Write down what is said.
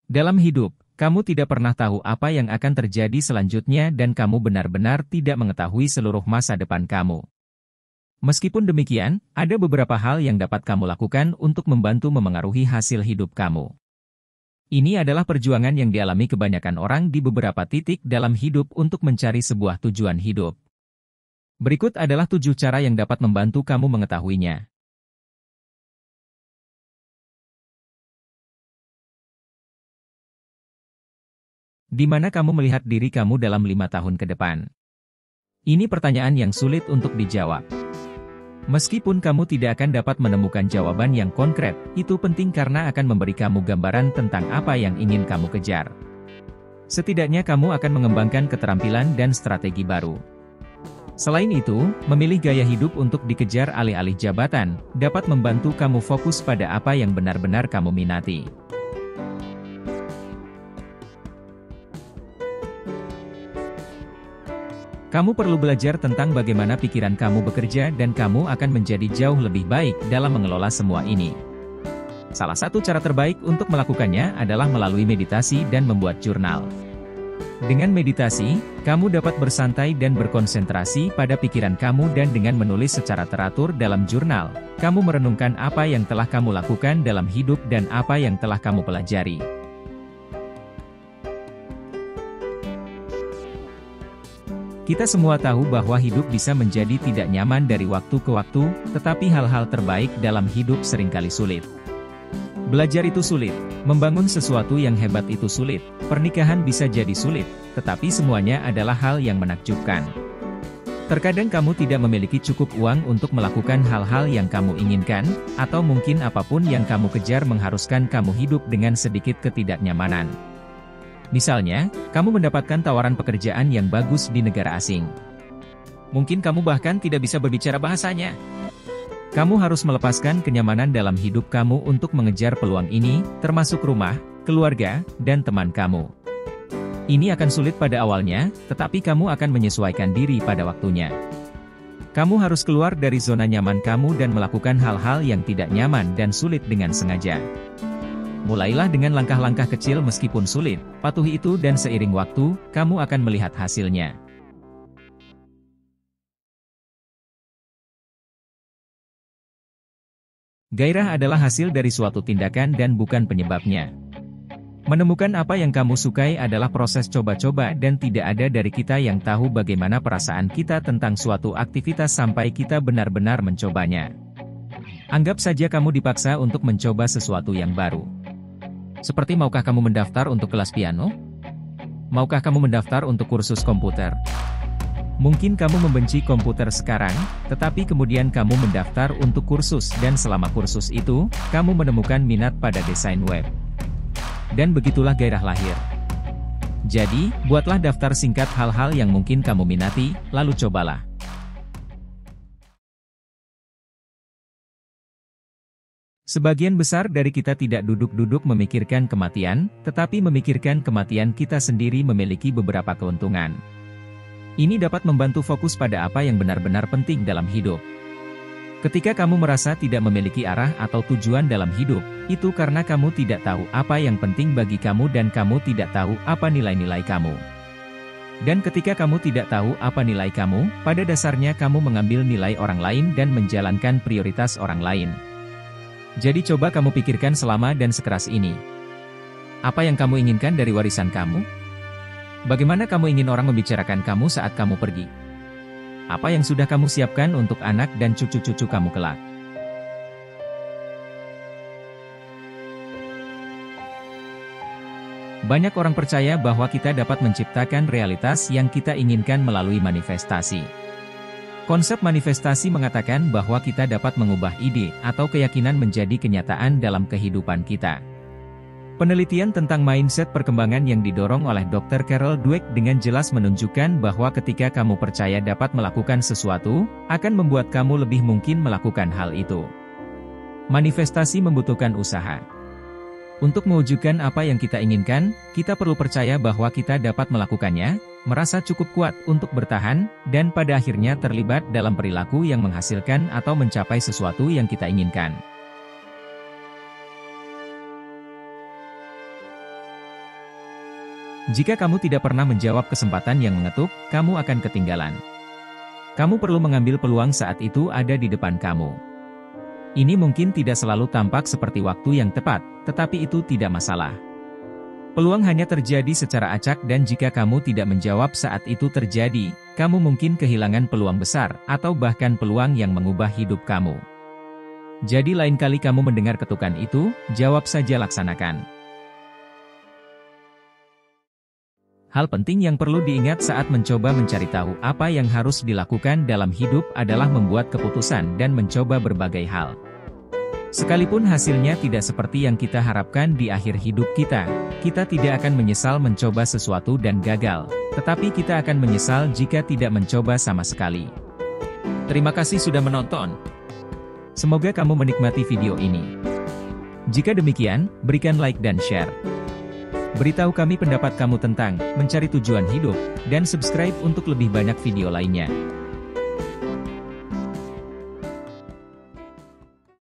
Dalam hidup, kamu tidak pernah tahu apa yang akan terjadi selanjutnya dan kamu benar-benar tidak mengetahui seluruh masa depan kamu. Meskipun demikian, ada beberapa hal yang dapat kamu lakukan untuk membantu memengaruhi hasil hidup kamu. Ini adalah perjuangan yang dialami kebanyakan orang di beberapa titik dalam hidup untuk mencari sebuah tujuan hidup. Berikut adalah 7 cara yang dapat membantu kamu mengetahuinya. Di mana kamu melihat diri kamu dalam 5 tahun ke depan? Ini pertanyaan yang sulit untuk dijawab. Meskipun kamu tidak akan dapat menemukan jawaban yang konkret, itu penting karena akan memberi kamu gambaran tentang apa yang ingin kamu kejar. Setidaknya kamu akan mengembangkan keterampilan dan strategi baru. Selain itu, memilih gaya hidup untuk dikejar alih-alih jabatan, dapat membantu kamu fokus pada apa yang benar-benar kamu minati. Kamu perlu belajar tentang bagaimana pikiran kamu bekerja dan kamu akan menjadi jauh lebih baik dalam mengelola semua ini. Salah satu cara terbaik untuk melakukannya adalah melalui meditasi dan membuat jurnal. Dengan meditasi, kamu dapat bersantai dan berkonsentrasi pada pikiran kamu dan dengan menulis secara teratur dalam jurnal, kamu merenungkan apa yang telah kamu lakukan dalam hidup dan apa yang telah kamu pelajari. Kita semua tahu bahwa hidup bisa menjadi tidak nyaman dari waktu ke waktu, tetapi hal-hal terbaik dalam hidup seringkali sulit. Belajar itu sulit, membangun sesuatu yang hebat itu sulit, pernikahan bisa jadi sulit, tetapi semuanya adalah hal yang menakjubkan. Terkadang kamu tidak memiliki cukup uang untuk melakukan hal-hal yang kamu inginkan, atau mungkin apapun yang kamu kejar mengharuskan kamu hidup dengan sedikit ketidaknyamanan. Misalnya, kamu mendapatkan tawaran pekerjaan yang bagus di negara asing. Mungkin kamu bahkan tidak bisa berbicara bahasanya. Kamu harus melepaskan kenyamanan dalam hidup kamu untuk mengejar peluang ini, termasuk rumah, keluarga, dan teman kamu. Ini akan sulit pada awalnya, tetapi kamu akan menyesuaikan diri pada waktunya. Kamu harus keluar dari zona nyaman kamu dan melakukan hal-hal yang tidak nyaman dan sulit dengan sengaja. Mulailah dengan langkah-langkah kecil meskipun sulit, patuhi itu dan seiring waktu, kamu akan melihat hasilnya. Gairah adalah hasil dari suatu tindakan dan bukan penyebabnya. Menemukan apa yang kamu sukai adalah proses coba-coba dan tidak ada dari kita yang tahu bagaimana perasaan kita tentang suatu aktivitas sampai kita benar-benar mencobanya. Anggap saja kamu dipaksa untuk mencoba sesuatu yang baru. Seperti maukah kamu mendaftar untuk kelas piano? Maukah kamu mendaftar untuk kursus komputer? Mungkin kamu membenci komputer sekarang, tetapi kemudian kamu mendaftar untuk kursus dan selama kursus itu, kamu menemukan minat pada desain web. Dan begitulah gairah lahir. Jadi, buatlah daftar singkat hal-hal yang mungkin kamu minati, lalu cobalah. Sebagian besar dari kita tidak duduk-duduk memikirkan kematian, tetapi memikirkan kematian kita sendiri memiliki beberapa keuntungan. Ini dapat membantu fokus pada apa yang benar-benar penting dalam hidup. Ketika kamu merasa tidak memiliki arah atau tujuan dalam hidup, itu karena kamu tidak tahu apa yang penting bagi kamu dan kamu tidak tahu apa nilai-nilai kamu. Dan ketika kamu tidak tahu apa nilai kamu, pada dasarnya kamu mengambil nilai orang lain dan menjalankan prioritas orang lain. Jadi coba kamu pikirkan selama dan sekeras ini. Apa yang kamu inginkan dari warisan kamu? Bagaimana kamu ingin orang membicarakan kamu saat kamu pergi? Apa yang sudah kamu siapkan untuk anak dan cucu-cucu kamu kelak? Banyak orang percaya bahwa kita dapat menciptakan realitas yang kita inginkan melalui manifestasi. Konsep manifestasi mengatakan bahwa kita dapat mengubah ide atau keyakinan menjadi kenyataan dalam kehidupan kita. Penelitian tentang mindset perkembangan yang didorong oleh Dr. Carol Dweck dengan jelas menunjukkan bahwa ketika kamu percaya dapat melakukan sesuatu, akan membuat kamu lebih mungkin melakukan hal itu. Manifestasi membutuhkan usaha. Untuk mewujudkan apa yang kita inginkan, kita perlu percaya bahwa kita dapat melakukannya, merasa cukup kuat untuk bertahan, dan pada akhirnya terlibat dalam perilaku yang menghasilkan atau mencapai sesuatu yang kita inginkan. Jika kamu tidak pernah menjawab kesempatan yang mengetuk, kamu akan ketinggalan. Kamu perlu mengambil peluang saat itu ada di depan kamu. Ini mungkin tidak selalu tampak seperti waktu yang tepat, tetapi itu tidak masalah. Peluang hanya terjadi secara acak dan jika kamu tidak menjawab saat itu terjadi, kamu mungkin kehilangan peluang besar, atau bahkan peluang yang mengubah hidup kamu. Jadi lain kali kamu mendengar ketukan itu, jawab saja laksanakan. Hal penting yang perlu diingat saat mencoba mencari tahu apa yang harus dilakukan dalam hidup adalah membuat keputusan dan mencoba berbagai hal. Sekalipun hasilnya tidak seperti yang kita harapkan di akhir hidup kita tidak akan menyesal mencoba sesuatu dan gagal, tetapi kita akan menyesal jika tidak mencoba sama sekali. Terima kasih sudah menonton. Semoga kamu menikmati video ini. Jika demikian, berikan like dan share. Beritahu kami pendapat kamu tentang mencari tujuan hidup, dan subscribe untuk lebih banyak video lainnya.